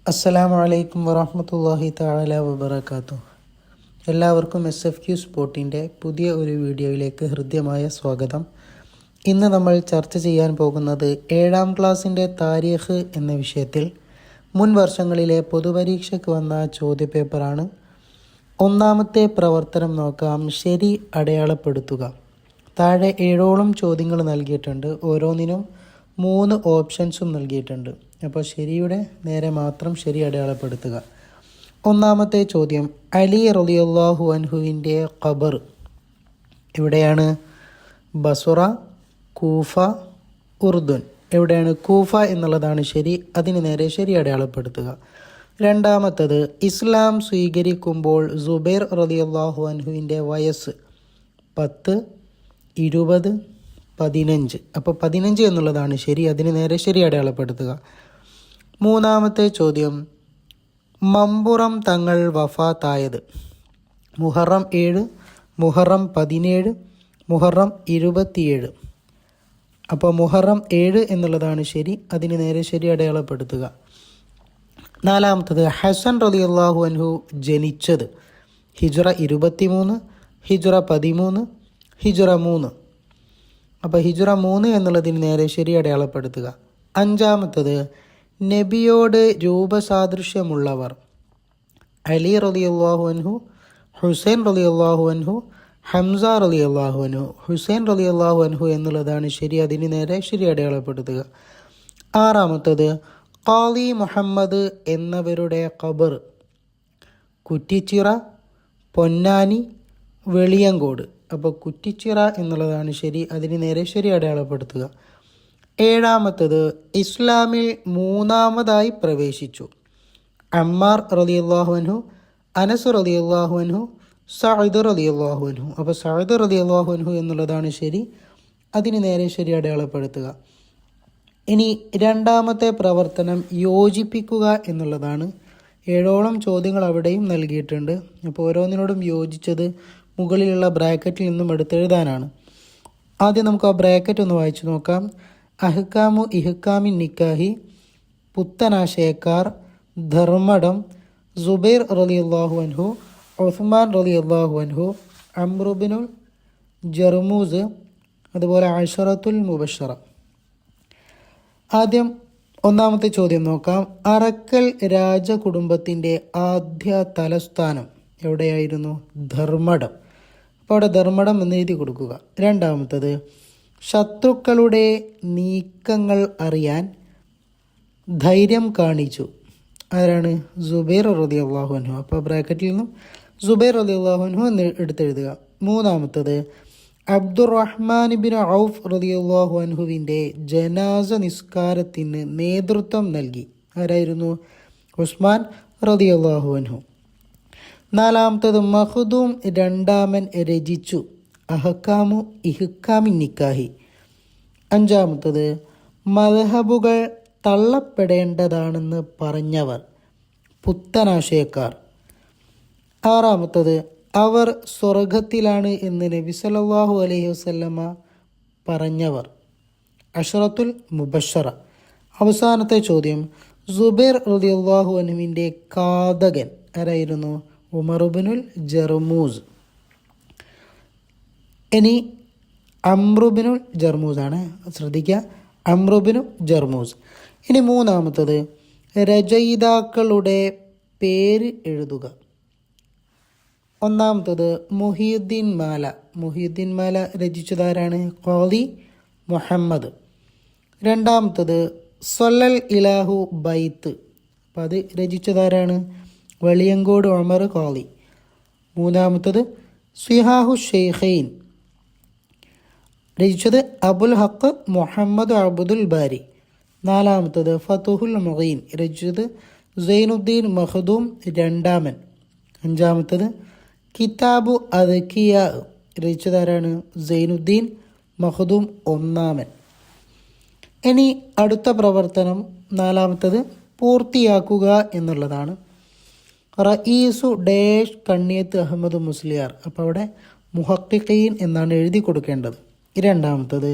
അസ്സലാമു അലൈക്കും വറഹ്മത്തുള്ളാഹി തആല വബറകാതുഹു. എല്ലാവർക്കും SFQ സ്പോർട്ടിൻ്റെ പുതിയ ഒരു വീഡിയോയിലേക്ക് ഹൃദ്യമായ സ്വാഗതം. ഇന്ന് നമ്മൾ ചർച്ച ചെയ്യാൻ പോകുന്നത് 7ാം ക്ലാസ്സിൻ്റെ താരീഖ് എന്ന വിഷയത്തിൽ മുൻ വർഷങ്ങളിലെ പൊതുപരീക്ഷയ്ക്ക് വന്ന ചോദ്യപേപ്പറാണ്. ഒന്നാമത്തെ പ്രവർത്തനം നോക്കാം. ശരി അടയാളപ്പെടുത്തുക. താഴെ 7ഓളം ചോദ്യങ്ങൾ നൽകിയിട്ടുണ്ട്. ഓരോന്നിനും 3 ഓപ്ഷൻസും നൽകിയിട്ടുണ്ട്. അപ്പോൾ ശരിയുടെ നേരെ മാത്രം ശരി അടയാളപ്പെടുത്തുക. ഒന്നാമത്തെ ചോദ്യം, അലി റളിയല്ലാഹു അൻഹുവിൻ്റെ ഖബർ എവിടെയാണ്? Basra, Kufa, Urdun. എവിടെയാണ്? കൂഫ എന്നുള്ളതാണ് ശരി. അതിന് നേരെ ശരി അടയാളപ്പെടുത്തുക. രണ്ടാമത്തത്, ഇസ്ലാം സ്വീകരിക്കുമ്പോൾ സുബൈർ റളിയല്ലാഹു അൻഹുവിൻ്റെ വയസ്സ് 10, 20, 15. അപ്പോൾ 15 എന്നുള്ളതാണ് ശരി. അതിന് നേരെ ശരി അടയാളപ്പെടുത്തുക. മൂന്നാമത്തെ ചോദ്യം, മമ്പുറം തങ്ങൾ വഫാത്തായത് മുഹറം 7, മുഹറം 17, മുഹറം 27. അപ്പോൾ മുഹറം 7 എന്നുള്ളതാണ് ശരി. അതിന് നേരെ ശരി അടയാളപ്പെടുത്തുക. നാലാമത്തത്, ഹസൻ റളിയല്ലാഹു അൻഹു ജനിച്ചത് ഹിജ്റ 23, ഹിജ്റ 13, ഹിജ്റ 3. അപ്പോൾ ഹിജ്റ 3 എന്നുള്ളതിന് നേരെ ശരി അടയാളപ്പെടുത്തുക. അഞ്ചാമത്തത്, നബിയോട് രൂപസാദൃശ്യമുള്ളവർ അലി റളിയല്ലാഹു അൻഹു, ഹുസൈൻ റളിയല്ലാഹു അൻഹു, ഹംസ റളിയല്ലാഹു അൻഹു. ഹുസൈൻ റളിയല്ലാഹു അൻഹു എന്നുള്ളതാണ് ശരി. അതിന് നേരെ ശരി അടയാളപ്പെടുത്തുക. ആറാമത്തത്, ഖാലി മുഹമ്മദ് എന്നവരുടെ ഖബർ കുറ്റിച്ചിറ, പൊന്നാനി, വെളിയങ്കോട്. അപ്പോൾ കുറ്റിച്ചിറ എന്നുള്ളതാണ് ശരി. അതിന് നേരെ ശരി അടയാളപ്പെടുത്തുക. ഏഴാമത്തത്, ഇസ്ലാമിൽ 3ാമതായി പ്രവേശിച്ചു അമ്മാർ റളിയല്ലാഹു അൻഹു, അനസ് റളിയല്ലാഹു അൻഹു, സഅദ് റളിയല്ലാഹു അൻഹു. അപ്പോൾ സഅദ് റളിയല്ലാഹു അൻഹു എന്നുള്ളതാണ് ശരി. അതിന് നേരെ ശരി അടയാളപ്പെടുത്തുക. ഇനി രണ്ടാമത്തെ പ്രവർത്തനം യോജിപ്പിക്കുക എന്നുള്ളതാണ്. 7ഓളം ചോദ്യങ്ങൾ അവിടെയും നൽകിയിട്ടുണ്ട്. അപ്പോൾ ഓരോന്നിനോടും യോജിച്ചത് മുകളിലുള്ള ബ്രാക്കറ്റിൽ നിന്നും എടുത്തെഴുതാനാണ്. ആദ്യം നമുക്ക് ആ ബ്രാക്കറ്റ് ഒന്ന് വായിച്ചു നോക്കാം. അഹ്കാമു ഇഹ്കാമിൻ നിക്കാഹി, പുത്തനാശയക്കാർ, ധർമ്മടം, സുബൈർ റളിയല്ലാഹു അൻഹു, ഉസ്മാൻ റളിയല്ലാഹു അൻഹു, അംറുബിനുൽ ജർമൂസ്, അതുപോലെ അശറത്തുൽ മുബശ്ശറ. ആദ്യം ഒന്നാമത്തെ ചോദ്യം നോക്കാം. അറക്കൽ രാജകുടുംബത്തിൻ്റെ ആദ്യ തലസ്ഥാനം എവിടെയായിരുന്നു? ധർമ്മടം. അപ്പോൾ അവിടെ ധർമ്മടം എന്ന് എഴുതി കൊടുക്കുക. രണ്ടാമത്തത്, ശത്രുക്കളുടെ നീക്കങ്ങൾ അറിയാൻ ധൈര്യം കാണിച്ചു ആരാണ്? സുബൈർ റളിയല്ലാഹു അൻഹു. അപ്പോൾ ബ്രാക്കറ്റിൽ നിന്നും സുബൈർ റളിയല്ലാഹു അൻഹു എന്ന് എടുത്തെഴുതുക. മൂന്നാമത്തത്, അബ്ദുറഹ്മാൻ ബിൻ ഔഫ് റളിയല്ലാഹു അൻഹുവിൻ്റെ ജനാസ നിസ്കാരത്തിന് നേതൃത്വം നൽകി ആരായിരുന്നു? ഉസ്മാൻ റളിയല്ലാഹു അൻഹു. നാലാമത്തത്, മഖ്ദൂം രണ്ടാമൻ രചിച്ചു അഹ്കാമു ഇഹ്കാമിൻ നിക്കാഹി. അഞ്ചാമത്തത്, മദ്ഹബുകൾ തള്ളപ്പെടേണ്ടതാണെന്ന് പറഞ്ഞവർ പുത്തനാശയക്കാർ. ആറാമത്തത്, അവർ സ്വർഗത്തിലാണ് എന്ന് നബി സല്ലല്ലാഹു അലൈഹി വസല്ലമ പറഞ്ഞവർ അശറത്തുൽ മുബശ്ശറ. അവസാനത്തെ ചോദ്യം, സുബൈർ റളിയല്ലാഹു അൻഹുവിൻ്റെ ഘാതകൻ ആരായിരുന്നു? ഉമർ ഇബ്നുൽ ജർമൂസ്. ഇനി അംറുബിനുൽ ജർമൂസ് ആണ്, ശ്രദ്ധിക്കുക, അംറുബിനു ജർമൂസ്. ഇനി മൂന്നാമത്തത്, രചയിതാക്കളുടെ പേര് എഴുതുക. ഒന്നാമത്തത്, മുഹിയുദ്ദീൻ മാല. മുഹിയുദ്ദീൻ മാല രചിച്ചതാരാണ്? ഖാദി മുഹമ്മദ്. രണ്ടാമത്തത്, സ്വല്ലൽ ഇലാഹു ബൈത്ത്. അപ്പം അത് രചിച്ചതാരാണ്? വെളിയങ്കോട് ഉമർ ഖാദി. മൂന്നാമത്തത്, സിഹാഹു ഷെയ്ഖൈൻ രചിച്ചത് അബുൽ ഹക്ക് മുഹമ്മദ് അബ്ദുൽ ബാരി. നാലാമത്തത്, ഫതുഹുൽ മുഈൻ രചിച്ചത് സൈനുദ്ദീൻ മഖ്ദൂം രണ്ടാമൻ. അഞ്ചാമത്തത്, കിതാബു അദ്കിയ രചിച്ചതാരാണ്? സൈനുദ്ദീൻ മഖ്ദൂം ഒന്നാമൻ. ഇനി അടുത്ത പ്രവർത്തനം നാലാമത്തത് പൂർത്തിയാക്കുക എന്നുള്ളതാണ്. റഈസു ഡേഷ് കണ്ണിയത്ത് അഹമ്മദ് മുസ്ലിയാർ. അപ്പോൾ അവിടെ മുഹഖിഖീൻ എന്നാണ് എഴുതി കൊടുക്കേണ്ടത്. രണ്ടാമത്തത്,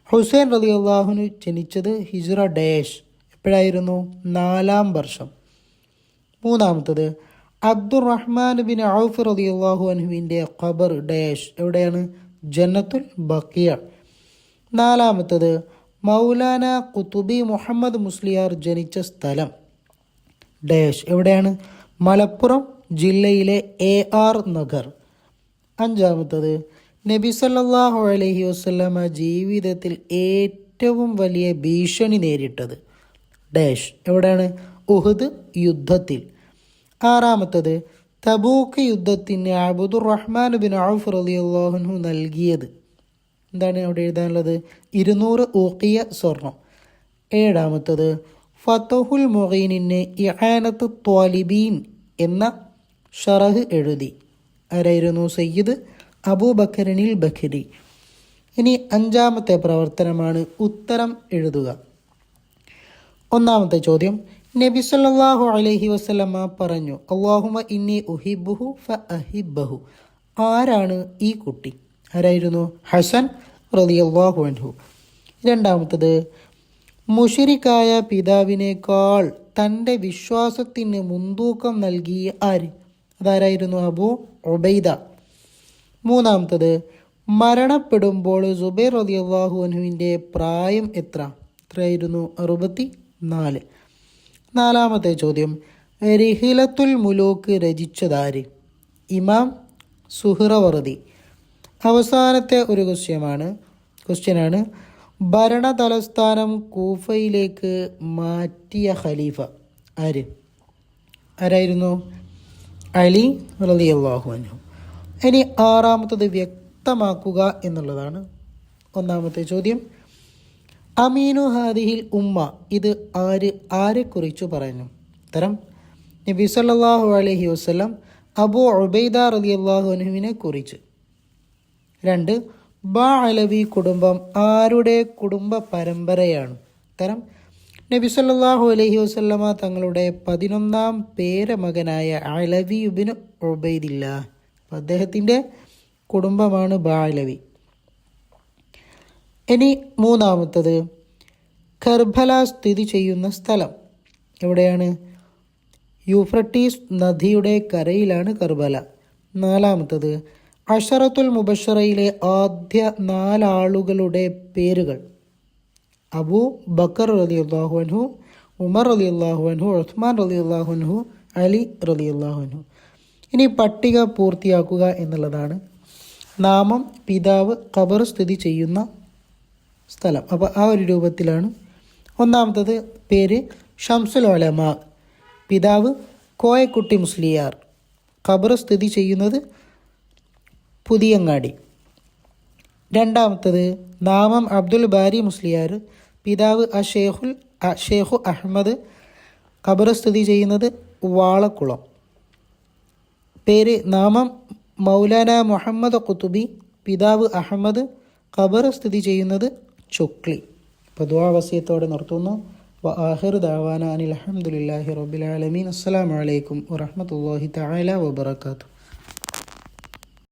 ഹുസൈൻ റളിയല്ലാഹു അൻഹു ജനിച്ചത് ഹിജ്റ ഡേഷ് എപ്പോഴായിരുന്നു? 4-ാം വർഷം. മൂന്നാമത്തത് അബ്ദുറഹ്മാൻ ബിൻ ഔഫ് റളിയല്ലാഹു അൻഹുവിൻ്റെ ഖബർ ഡാഷ് എവിടെയാണ്? ജന്നത്തുൽ ബഖിയ. നാലാമത്തത് മൗലാന ഖുതുബി മുഹമ്മദ് മുസ്ലിയാർ ജനിച്ച സ്ഥലം ഡാഷ് എവിടെയാണ്? മലപ്പുറം ജില്ലയിലെ AR നഗർ. അഞ്ചാമത്തത് നബി സല്ലല്ലാഹു അലൈഹി വസല്ലമ ജീവിതത്തിൽ ഏറ്റവും വലിയ ഭീഷണി നേരിട്ടത് ഡാഷ് എവിടെയാണ്? ഉഹുദ് യുദ്ധത്തിൽ. ആറാമത്തത് തബൂക്ക് യുദ്ധത്തിന് അബ്ദുറഹ്മാൻ ബിൻ ഔഫ് റളിയല്ലാഹു അൻഹു നൽകിയത് എന്താണ് അവിടെ എഴുതാനുള്ളത്? 200 ഊഖിയ സ്വർണം. ഏഴാമത്തത് ഫതഹുൽ മുഈനിന് ഇആനത്തു ത്വാലിബീൻ എന്ന ഷറഹ് എഴുതി. ആരായിരുന്നു? സയ്യിദ് അബൂബക്കറിനിൽ ബഖരി. ഇനി അഞ്ചാമത്തെ പ്രവർത്തനമാണ് ഉത്തരം എഴുതുക. ഒന്നാമത്തെ ചോദ്യം, നബി സല്ലല്ലാഹു അലൈഹി വസല്ലമ പറഞ്ഞു, അല്ലാഹുമ്മ ഇന്നി ഉഹിബ്ബുഹു ഫഅഹിബ്ബഹു. ആരാണ് ഈ കുട്ടി? ആരായിരുന്നു? ഹസൻ റളിയല്ലാഹു അൻഹു. രണ്ടാമത്തത്, മുശ്രിക്കായ പിതാവിനേക്കാൾ തൻ്റെ വിശ്വാസത്തിന് മുൻതൂക്കം നൽകിയ ആര്? അതാരായിരുന്നു? അബൂ ഉബൈദ. മൂന്നാമത്തത്, മരണപ്പെടുമ്പോൾ സുബൈർ റളിയല്ലാഹു അൻഹുവിൻ്റെ പ്രായം എത്രയായിരുന്നു? 64. നാലാമത്തെ ചോദ്യം, റിഹിലത്തുൽ മുലൂക്ക് രചിച്ചതാര്? ഇമാം സുഹ്റവർദി. അവസാനത്തെ ഒരു ക്വസ്റ്റ്യനാണ് ഭരണ തലസ്ഥാനം കൂഫയിലേക്ക് മാറ്റിയ ഖലീഫ ആരായിരുന്നു? അലി റളിയല്ലാഹു അൻഹു. ഇനി ആറാമത്തത് വ്യക്തമാക്കുക എന്നുള്ളതാണ്. ഒന്നാമത്തെ ചോദ്യം, അമീനു ഹാദിഹിൽ ഉമ്മ ഇത് ആരെക്കുറിച്ചു പറയുന്നു? ഉത്തരം, നബി സല്ലല്ലാഹു അലൈഹി വസല്ലം അബൂ ഉബൈദ റളിയല്ലാഹു അൻഹുവിനെ കുറിച്ച്. 2, ബഅലവി കുടുംബം ആരുടെ കുടുംബ പരമ്പരയാണ്? ഉത്തരം, നബി സല്ലല്ലാഹു അലൈഹി വസല്ലമ തങ്ങളുടെ 11ാം പേരമകനായ അലവി ഇബ്നു ഉബൈദില്ല. അദ്ദേഹത്തിൻ്റെ കുടുംബമാണ് ബഅലവി. ഇനി മൂന്നാമത്തത്, കർബല സ്ഥിതി ചെയ്യുന്ന സ്ഥലം എവിടെയാണ്? യൂഫ്രട്ടീസ് നദിയുടെ കരയിലാണ് കർബല. നാലാമത്തത്, അഷറത്തുൽ മുബശ്ശറയിലെ ആദ്യ 4 ആളുകളുടെ പേരുകൾ? അബൂ ബക്കർ റളിയല്ലാഹു അൻഹു, ഉമർ റളിയല്ലാഹു അൻഹു, ഉസ്മാൻ റളിയല്ലാഹു അൻഹു, അലി റളിയല്ലാഹു അൻഹു. ഇനി പട്ടിക പൂർത്തിയാക്കുക എന്നുള്ളതാണ്. നാമം, പിതാവ്, ഖബർ സ്ഥിതി ചെയ്യുന്ന സ്ഥലം. അപ്പോൾ ആ ഒരു രൂപത്തിലാണ്. ഒന്നാമത്തത് പേര് ഷംസുൽ ഉലമാ, പിതാവ് കോയക്കുട്ടി മുസ്ലിയാർ, ഖബർ സ്ഥിതി ചെയ്യുന്നത് പുതിയങ്ങാടി. രണ്ടാമത്തത് നാമം അബ്ദുൽ ബാരി മുസ്ലിയാർ, പിതാവ് ഷെയ്ഖു അഹമ്മദ്, ഖബർ സ്ഥിതി ചെയ്യുന്നത് വാളക്കുളം. പേര് നാമം മൗലാന മുഹമ്മദ് ഖുതുബി, പിതാവ് അഹമ്മദ്, ഖബർ സ്ഥിതി ചെയ്യുന്നത് ചൊക്ലി. അപ്പോൾ ദുആ വസിയത്തോടെ നിർത്തുന്നു. വആഖിറു ദഅവാന അനിൽ ഹംദുലില്ലാഹി റബ്ബിൽ ആലമീൻ. അസ്സലാമു അലൈക്കും വറഹ്മത്തുള്ളാഹി തആല വബറകാതുഹു.